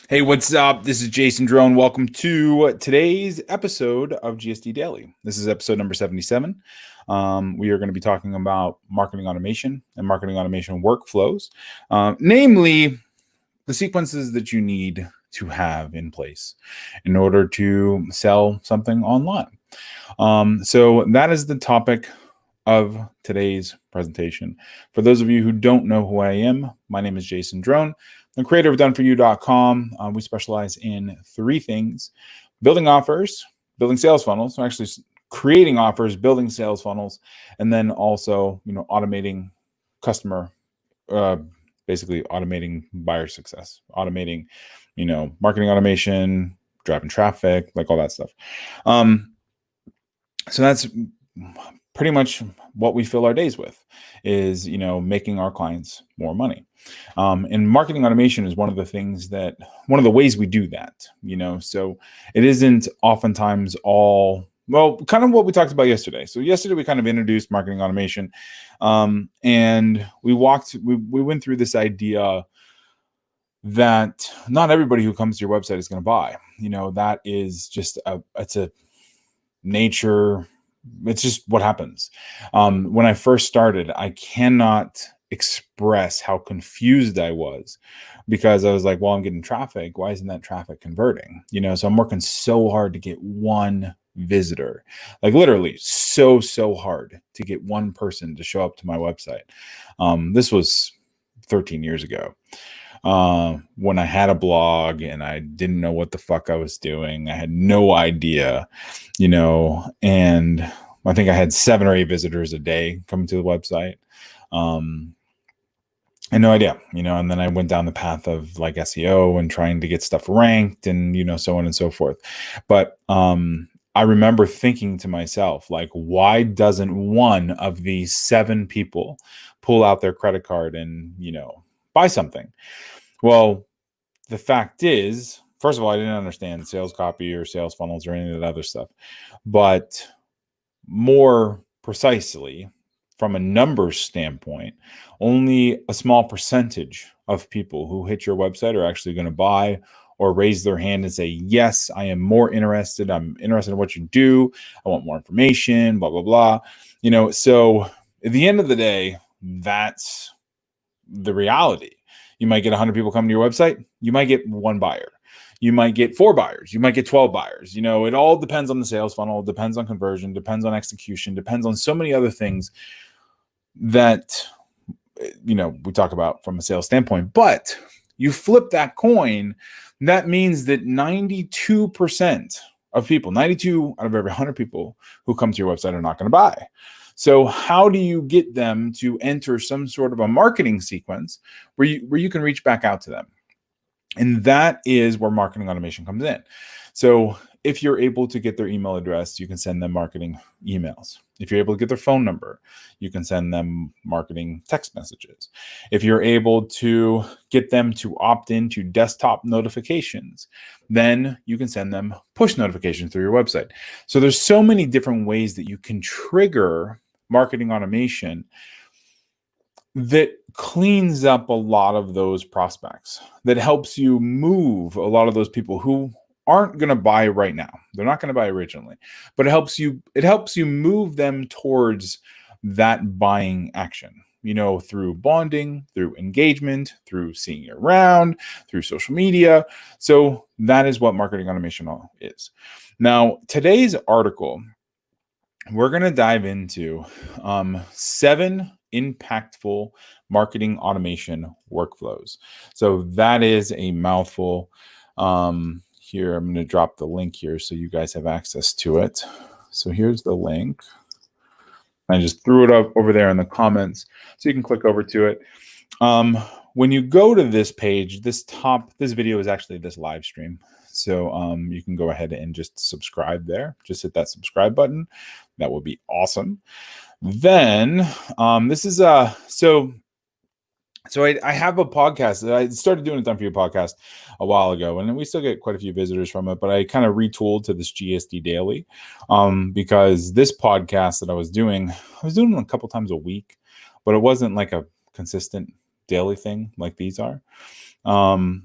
Hey, what's up? This is Jason Drone. Welcome to today's episode of GSD Daily. This is episode number 77. We are going to be talking about marketing automation and marketing automation workflows, namely the sequences that you need to have in place in order to sell something online. So that is the topic of today's presentation. For those of you who don't know who I am, my name is Jason Drone. I'm the creator of doneforyou.com. We specialize in three things: building offers, building sales funnels, actually creating offers, building sales funnels, and then also, automating customer, basically automating buyer success, automating, marketing automation, driving traffic, like all that stuff. So that's pretty much what we fill our days with, is making our clients more money. And marketing automation is one of the ways we do that. So it isn't oftentimes kind of what we talked about yesterday. So yesterday we kind of introduced marketing automation, and we went through this idea that not everybody who comes to your website is going to buy. That is just it's a nature. It's just what happens. When I first started, I cannot express how confused I was, because I was like, well, I'm getting traffic. Why isn't that traffic converting? So I'm working so hard to get one visitor, like literally so hard to get one person to show up to my website. This was 13 years ago. When I had a blog and I didn't know what the fuck I was doing. I had no idea, and I think I had 7 or 8 visitors a day coming to the website. I had no idea, and then I went down the path of like SEO and trying to get stuff ranked and, so on and so forth. But, I remember thinking to myself, like, why doesn't one of these 7 people pull out their credit card and, buy something? Well, the fact is, first of all, I didn't understand sales copy or sales funnels or any of that other stuff. But more precisely, from a numbers standpoint, only a small percentage of people who hit your website are actually going to buy or raise their hand and say, yes, I am more interested. I'm interested in what you do. I want more information, blah, blah, blah. So at the end of the day, that's the reality. You might get 100 people coming to your website. You might get 1 buyer. You might get 4 buyers. You might get 12 buyers. It all depends on the sales funnel, depends on conversion, depends on execution, depends on so many other things that, we talk about from a sales standpoint. But you flip that coin, that means that 92% of people, 92 out of every 100 people who come to your website are not going to buy. So how do you get them to enter some sort of a marketing sequence where you can reach back out to them? And that is where marketing automation comes in. So if you're able to get their email address, you can send them marketing emails. If you're able to get their phone number, you can send them marketing text messages. If you're able to get them to opt into desktop notifications, then you can send them push notifications through your website. So there's so many different ways that you can trigger marketing automation that cleans up a lot of those prospects, that helps you move a lot of those people who aren't going to buy right now. They're not going to buy originally, but it helps you move them towards that buying action, through bonding, through engagement, through seeing you around, through social media. So that is what marketing automation is. Now, today's article, we're going to dive into 7 impactful marketing automation workflows. So that is a mouthful. Here, I'm going to drop the link here so you guys have access to it. So here's the link. I just threw it up over there in the comments so you can click over to it. When you go to this page, this video is actually this live stream. So you can go ahead and just subscribe there. Just hit that subscribe button. That would be awesome. Then this is so I have a podcast. I started doing a Done For You podcast a while ago, and we still get quite a few visitors from it, but I kind of retooled to this GSD Daily because this podcast that I was doing it a couple times a week, but it wasn't like a consistent daily thing like these are.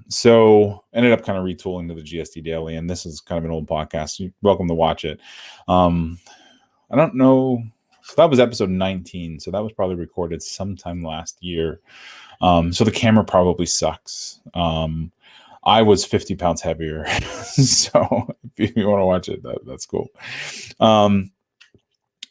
So ended up kind of retooling to the GSD Daily, and this is kind of an old podcast. You're welcome to watch it. I don't know. So that was episode 19. So that was probably recorded sometime last year. So the camera probably sucks. I was 50 pounds heavier. So if you want to watch it, that's cool.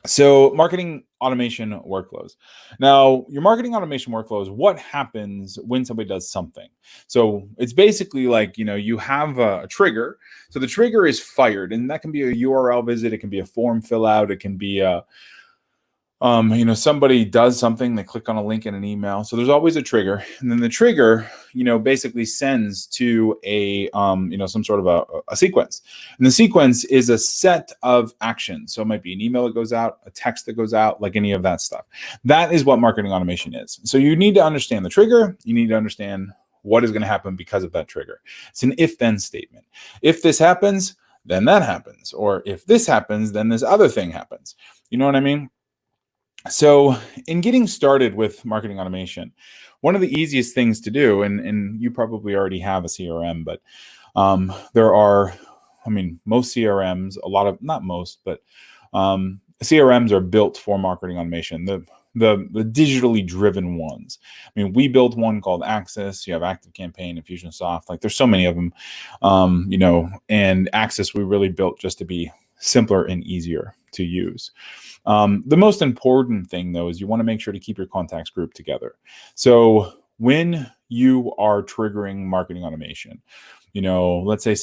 So marketing automation workflows. Now, your marketing automation workflows, what happens when somebody does something? So it's basically like, you have a trigger. So the trigger is fired, and that can be a URL visit. It can be a form fill out. It can be somebody does something, they click on a link in an email. So there's always a trigger. And then the trigger, basically sends to a, some sort of a sequence. And the sequence is a set of actions. So it might be an email that goes out, a text that goes out, like any of that stuff. That is what marketing automation is. So you need to understand the trigger. You need to understand what is going to happen because of that trigger. It's an if-then statement. If this happens, then that happens. Or if this happens, then this other thing happens. You know what I mean? So in getting started with marketing automation, one of the easiest things to do, and you probably already have a CRM, but there are, most CRMs, not most, but CRMs are built for marketing automation, the digitally driven ones. We built one called Access. You have ActiveCampaign, Infusionsoft, like there's so many of them, and Access we really built just to be simpler and easier to use. The most important thing, though, is you want to make sure to keep your contacts group together. So when you are triggering marketing automation, let's say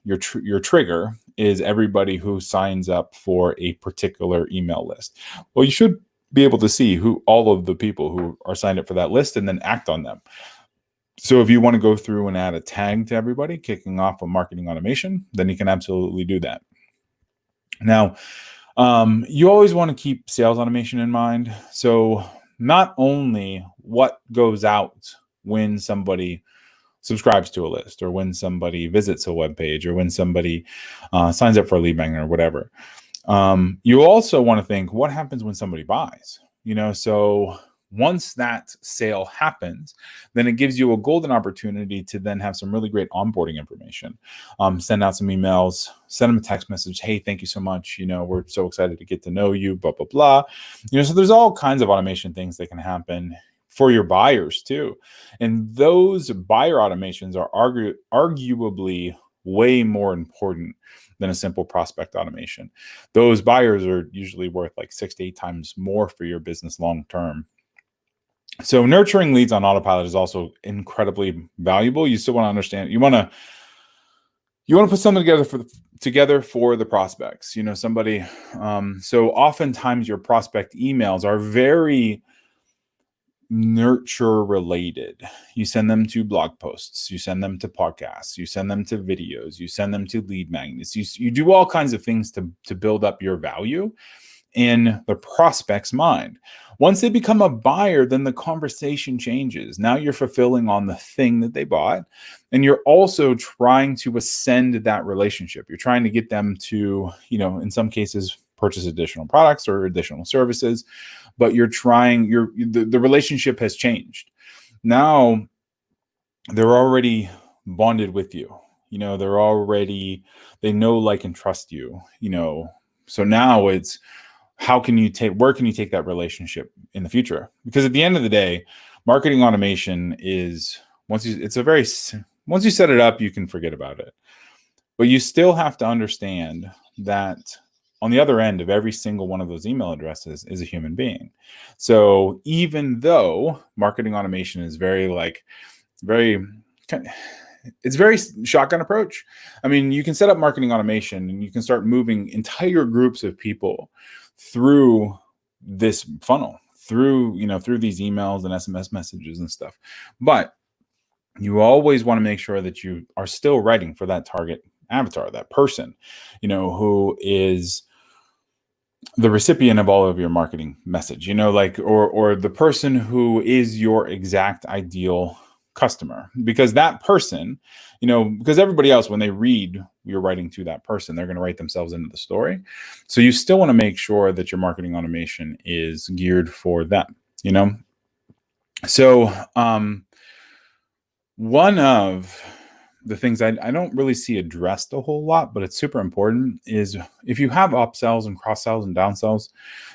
your trigger is everybody who signs up for a particular email list. Well, you should be able to see who all of the people who are signed up for that list and then act on them. So if you want to go through and add a tag to everybody kicking off a marketing automation, then you can absolutely do that. Now, you always want to keep sales automation in mind. So not only what goes out when somebody subscribes to a list, or when somebody visits a web page, or when somebody signs up for a lead magnet or whatever. You also want to think, what happens when somebody buys? So once that sale happens, then it gives you a golden opportunity to then have some really great onboarding information. Send out some emails, send them a text message. Hey, thank you so much. We're so excited to get to know you, blah, blah, blah. So there's all kinds of automation things that can happen for your buyers too. And those buyer automations are arguably way more important than a simple prospect automation. Those buyers are usually worth like 6 to 8 times more for your business long term. So nurturing leads on autopilot is also incredibly valuable. You still want to understand, you want to put something together for the prospects, somebody. So oftentimes your prospect emails are very nurture related. You send them to blog posts, you send them to podcasts, you send them to videos, you send them to lead magnets. You do all kinds of things to build up your value in the prospect's mind. Once they become a buyer, then the conversation changes. Now you're fulfilling on the thing that they bought, and you're also trying to ascend that relationship. You're trying to get them to, in some cases, purchase additional products or additional services, but the relationship has changed. Now they're already bonded with you. They know, like, and trust you, so now it's, where can you take that relationship in the future? Because at the end of the day, marketing automation is, once you set it up, you can forget about it. But you still have to understand that on the other end of every single one of those email addresses is a human being. So even though marketing automation is it's very shotgun approach. You can set up marketing automation and you can start moving entire groups of people through this funnel, through these emails and SMS messages and stuff. But you always want to make sure that you are still writing for that target avatar, that person, who is the recipient of all of your marketing message, or the person who is your exact ideal customer. Because that person, because everybody else, when they read you're writing to that person, they're going to write themselves into the story. So you still want to make sure that your marketing automation is geared for them, So, one of the things I don't really see addressed a whole lot, but it's super important is if you have upsells and cross sells and downsells,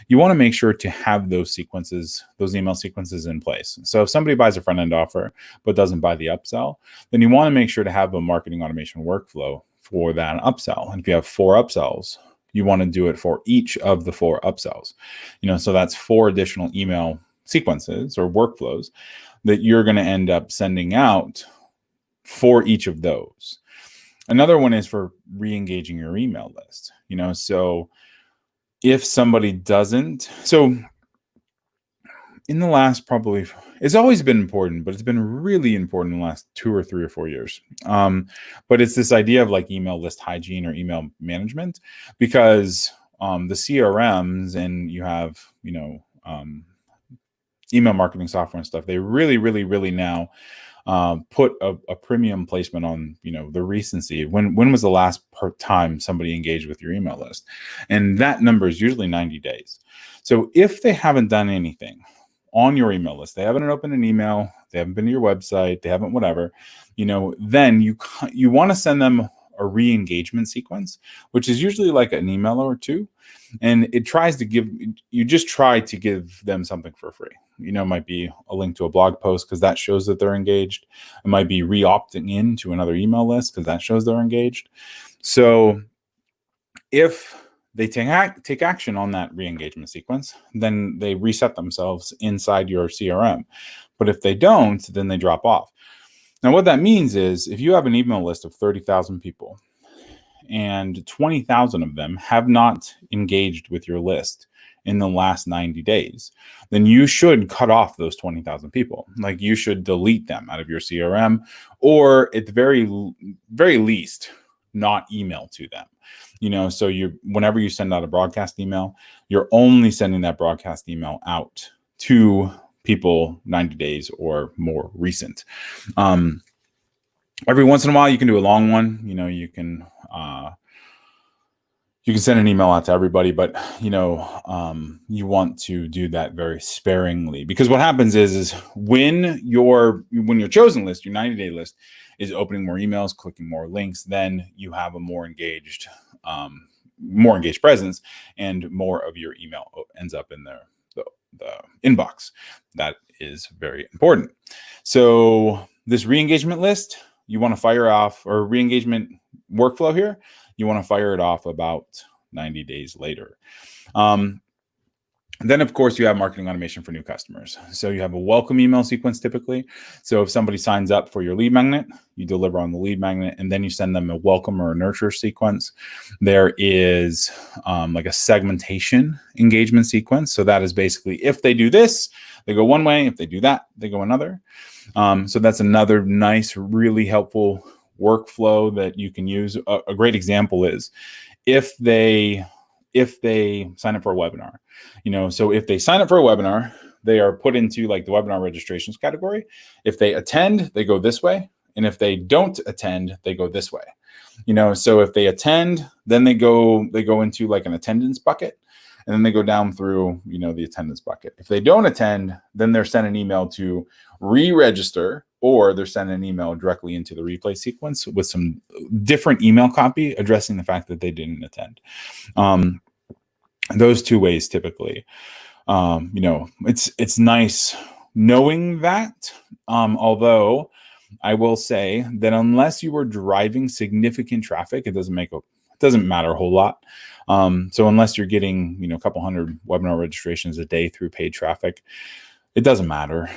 you want to make sure to have those sequences, those email sequences in place. So if somebody buys a front end offer but doesn't buy the upsell, then you want to make sure to have a marketing automation workflow for that upsell. And if you have 4 upsells, you want to do it for each of the 4 upsells. So that's 4 additional email sequences or workflows that you're going to end up sending out for each of those. Another one is for re-engaging your email list. So if somebody doesn't, so in the last probably, it's always been important, but it's been really important in the last 2 or 3 or 4 years. But it's this idea of like email list hygiene or email management, because the CRMs and you have, email marketing software and stuff, they really now put a premium placement on the recency. When was the last time somebody engaged with your email list? And that number is usually 90 days. So if they haven't done anything on your email list, they haven't opened an email, they haven't been to your website, they haven't whatever, then you want to send them a re-engagement sequence, which is usually like an email or 2. And it tries to give them something for free. It might be a link to a blog post because that shows that they're engaged. It might be re-opting into another email list because that shows they're engaged. So if they take action on that re-engagement sequence, then they reset themselves inside your CRM. But if they don't, then they drop off. Now, what that means is if you have an email list of 30,000 people and 20,000 of them have not engaged with your list in the last 90 days, then you should cut off those 20,000 people. Like, you should delete them out of your CRM, or at the very least, not email to them. So whenever you send out a broadcast email, you're only sending that broadcast email out to people 90 days or more recent. Every once in a while, you can do a long one. You can send an email out to everybody, but you want to do that very sparingly, because what happens is when your chosen list, your 90-day list, is opening more emails, clicking more links, then you have a more engaged presence, and more of your email ends up in the inbox. That is very important. So this re-engagement list, you want to fire off, or re-engagement workflow here, you want to fire it off about 90 days later. Then, of course, you have marketing automation for new customers. So you have a welcome email sequence typically. So if somebody signs up for your lead magnet, you deliver on the lead magnet, and then you send them a welcome or a nurture sequence. There is like a segmentation engagement sequence. So that is basically, if they do this, they go one way. If they do that, they go another. So that's another nice, really helpful workflow that you can use. A great example is if they sign up for a webinar. So if they sign up for a webinar, they are put into like the webinar registrations category. If they attend, they go this way. And if they don't attend, they go this way. So if they attend, then they go into like an attendance bucket, and then they go down through, the attendance bucket. If they don't attend, then they're sent an email to re-register, or they're sent an email directly into the replay sequence with some different email copy addressing the fact that they didn't attend. Those 2 ways typically. It's nice knowing that, although I will say that unless you are driving significant traffic, it doesn't matter a whole lot. So unless you're getting, a couple hundred webinar registrations a day through paid traffic, it doesn't matter.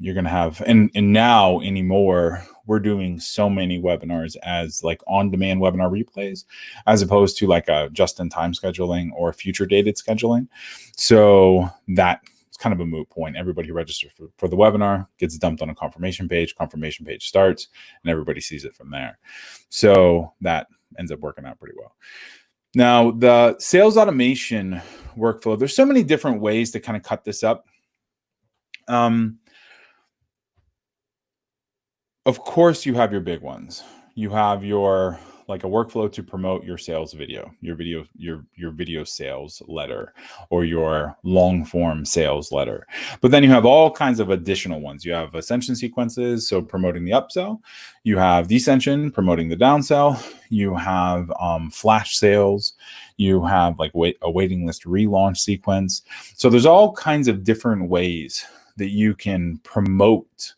You're going to have, and now anymore, we're doing so many webinars as like on-demand webinar replays, as opposed to like a just-in-time scheduling or future dated scheduling. So that it's kind of a moot point. Everybody who registers for the webinar gets dumped on a confirmation page starts, and everybody sees it from there. So that ends up working out pretty well. Now, the sales automation workflow, there's so many different ways to kind of cut this up. Of course, you have your big ones. You have your like a workflow to promote your sales video, your video sales letter, or your long form sales letter. But then you have all kinds of additional ones. You have ascension sequences, so promoting the upsell. You have descension, promoting the downsell. You have flash sales. You have like a waiting list relaunch sequence. So there's all kinds of different ways that you can promote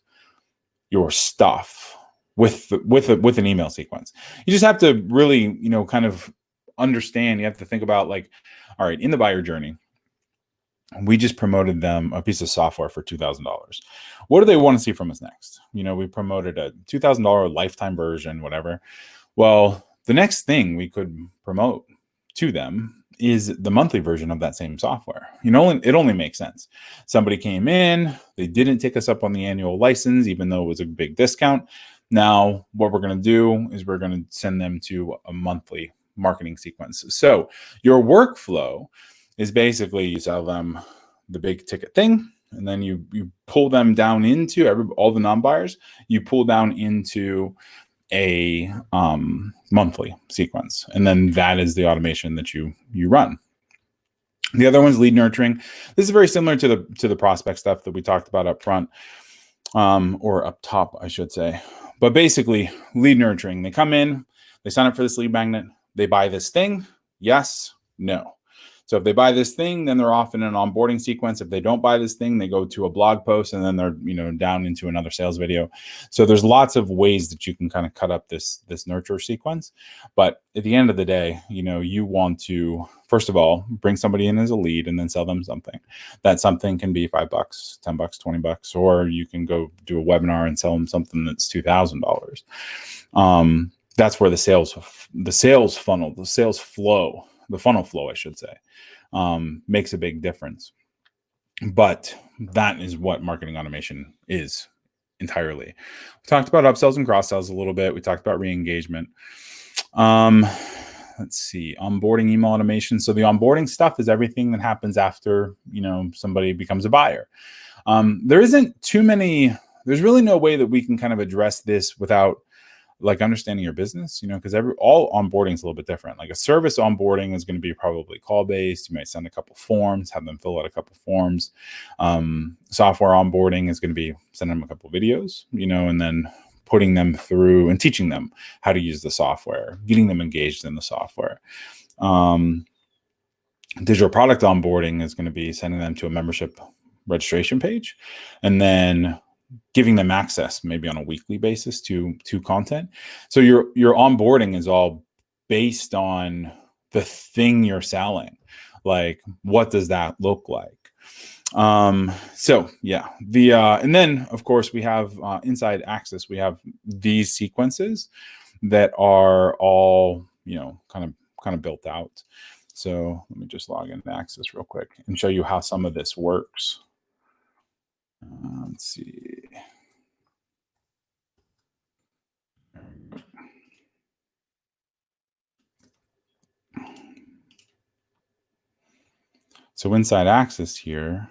your stuff with an email sequence. You just have to really, kind of understand. You have to think about like, all right, in the buyer journey, we just promoted them a piece of software for $2,000. What do they want to see from us next? We promoted a $2,000 lifetime version, whatever. Well, the next thing we could promote to them is the monthly version of that same software. It only makes sense. Somebody came in, they didn't take us up on the annual license, even though it was a big discount. Now, what we're going to do is we're going to send them to a monthly marketing sequence. So your workflow is basically you sell them the big ticket thing, and then you pull them down into all the non-buyers, you pull down into a monthly sequence, and then that is the automation that you run. The other one's lead nurturing. This is very similar to the prospect stuff that we talked about up front, or up top, I should say. But basically, lead nurturing. They come in, they sign up for this lead magnet, they buy this thing. Yes, no. So if they buy this thing, then they're off in an onboarding sequence. If they don't buy this thing, they go to a blog post, and then they're down into another sales video. So there's lots of ways that you can kind of cut up this nurture sequence. But at the end of the day, you want to, first of all, bring somebody in as a lead and then sell them something. That something can be $5, $10, $20, or you can go do a webinar and sell them something that's $2,000. That's where the sales funnel, the funnel flow, I should say, makes a big difference. But that is what marketing automation is entirely. We talked about upsells and cross sells a little bit. We talked about re-engagement. Let's see, onboarding email automation. So the onboarding stuff is everything that happens after, somebody becomes a buyer. There's really no way that we can kind of address this without like understanding your business, because all onboarding is a little bit different. Like a service onboarding is going to be probably call based. You might send a couple forms, have them fill out a couple forms. Software onboarding is going to be sending them a couple videos, and then putting them through and teaching them how to use the software, getting them engaged in the software. Digital product onboarding is going to be sending them to a membership registration page, and then giving them access maybe on a weekly basis to content. So your onboarding is all based on the thing you're selling. Like, what does that look like? So yeah, and then of course we have inside Access, we have these sequences that are all, kind of built out. So let me just log into Access real quick and show you how some of this works. Let's see. So inside Access here,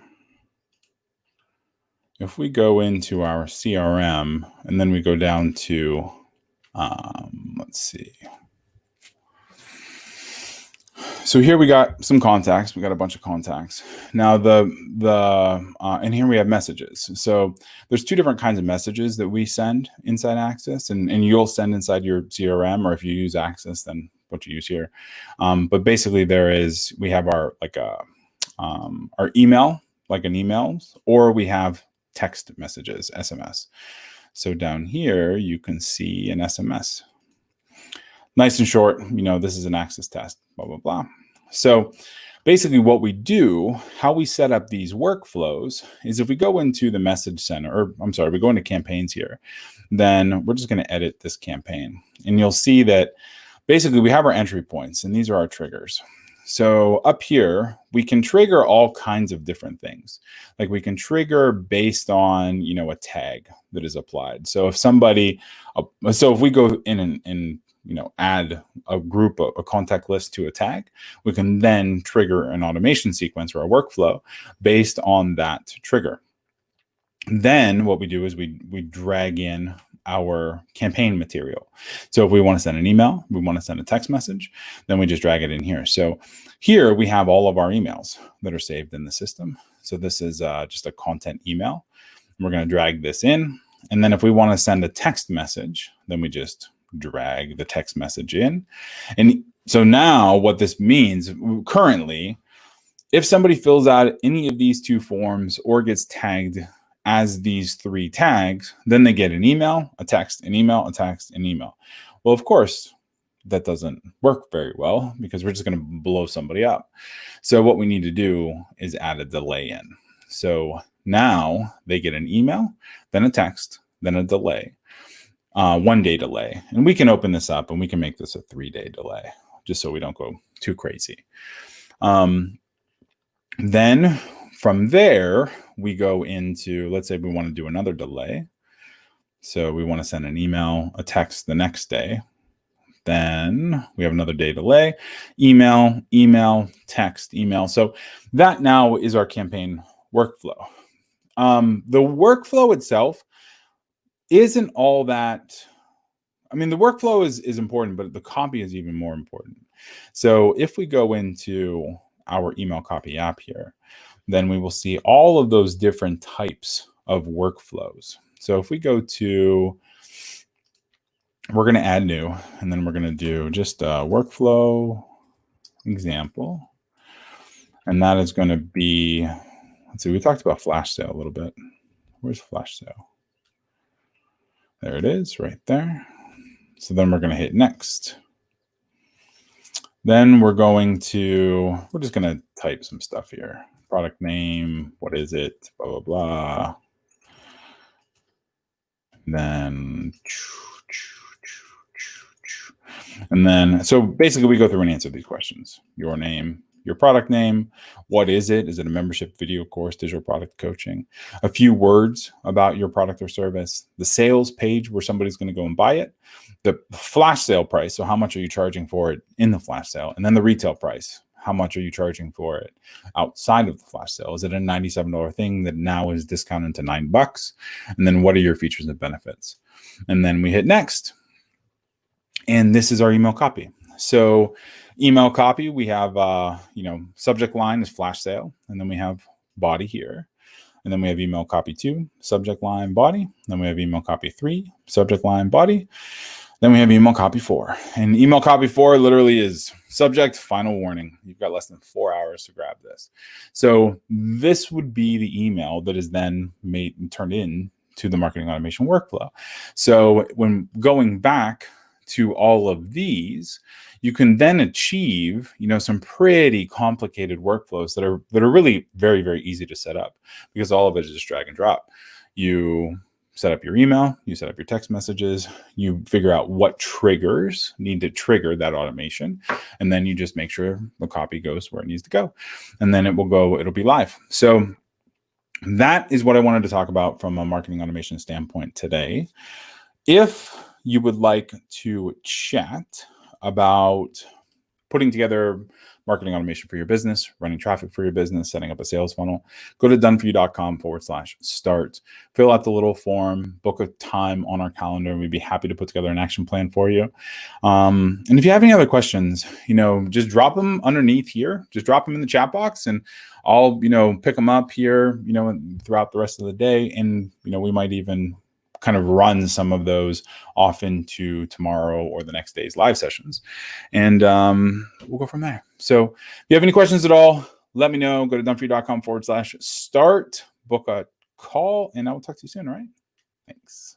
if we go into our CRM and then we go down to, let's see. So here we got some contacts. We got a bunch of contacts. Now and here we have messages. So there's two different kinds of messages that we send inside Access, and you'll send inside your CRM, or if you use Access, then what you use here. But basically we have our email, like an email, or we have text messages, SMS. So down here, you can see an SMS. Nice and short, this is an Access test, blah, blah, blah. So basically what we do, how we set up these workflows is if we go into the message center, we go into campaigns here, then we're just going to edit this campaign. And you'll see that basically we have our entry points, and these are our triggers. So up here, we can trigger all kinds of different things. Like we can trigger based on, a tag that is applied. So if we go in and add a group, a contact list to a tag, we can then trigger an automation sequence or a workflow based on that trigger. Then what we do is we drag in our campaign material. So if we want to send an email, we want to send a text message, then we just drag it in here. So here we have all of our emails that are saved in the system. So this is just a content email. We're going to drag this in. And then if we want to send a text message, then we just drag the text message in. And so now what this means currently, if somebody fills out any of these two forms or gets tagged as these three tags, then they get an email, a text, an email, a text, an email. Well, of course, that doesn't work very well because we're just going to blow somebody up. So what we need to do is add a delay in. So now they get an email, then a text, then a delay, 1 day delay. And we can open this up and we can make this a 3-day delay just so we don't go too crazy. Then from there, we go into, let's say we want to do another delay. So we want to send an email, a text the next day. Then we have another day delay, email, email, text, email. So that now is our campaign workflow. The workflow itself isn't all that, I mean, the workflow is important, but the copy is even more important. So if we go into our email copy app here, then we will see all of those different types of workflows. So if we go to, we're going to add new, and then we're going to do just a workflow example. And that is going to be, let's see, we talked about flash sale a little bit. Where's flash sale? There it is right there. So then we're going to hit next. Then we're just going to type some stuff here. Product name, what is it? Blah, blah, blah. And then, so basically we go through and answer these questions. Your name, your product name, what is it? Is it a membership, video course, digital product coaching? A few words about your product or service, the sales page where somebody's going to go and buy it, the flash sale price. So how much are you charging for it in the flash sale? And then the retail price. How much are you charging for it outside of the flash sale? Is it a $97 thing that now is discounted to $9? And then what are your features and benefits? And then we hit next. And this is our email copy. So email copy, we have, subject line is flash sale. And then we have body here. And then we have email copy 2, subject line, body. Then we have email copy 3, subject line, body. Then we have email copy 4. And email copy 4 literally is subject, final warning. You've got less than 4 hours to grab this. So this would be the email that is then made and turned in to the marketing automation workflow. So when going back to all of these, you can then achieve, some pretty complicated workflows that are really very, very easy to set up because all of it is just drag and drop. You set up your email, you set up your text messages, you figure out what triggers need to trigger that automation, and then you just make sure the copy goes where it needs to go, and then it'll be live. So that is what I wanted to talk about from a marketing automation standpoint today. If you would like to chat about putting together marketing automation for your business, running traffic for your business, setting up a sales funnel, go to doneforyou.com/start, fill out the little form, book a time on our calendar, and we'd be happy to put together an action plan for you. And if you have any other questions, just drop them underneath here. Just drop them in the chat box and I'll, pick them up here, throughout the rest of the day. And, we might even kind of run some of those off into tomorrow or the next day's live sessions. And we'll go from there. So if you have any questions at all, let me know. Go to doneforyou.com/start, book a call, and I will talk to you soon. All right. Thanks.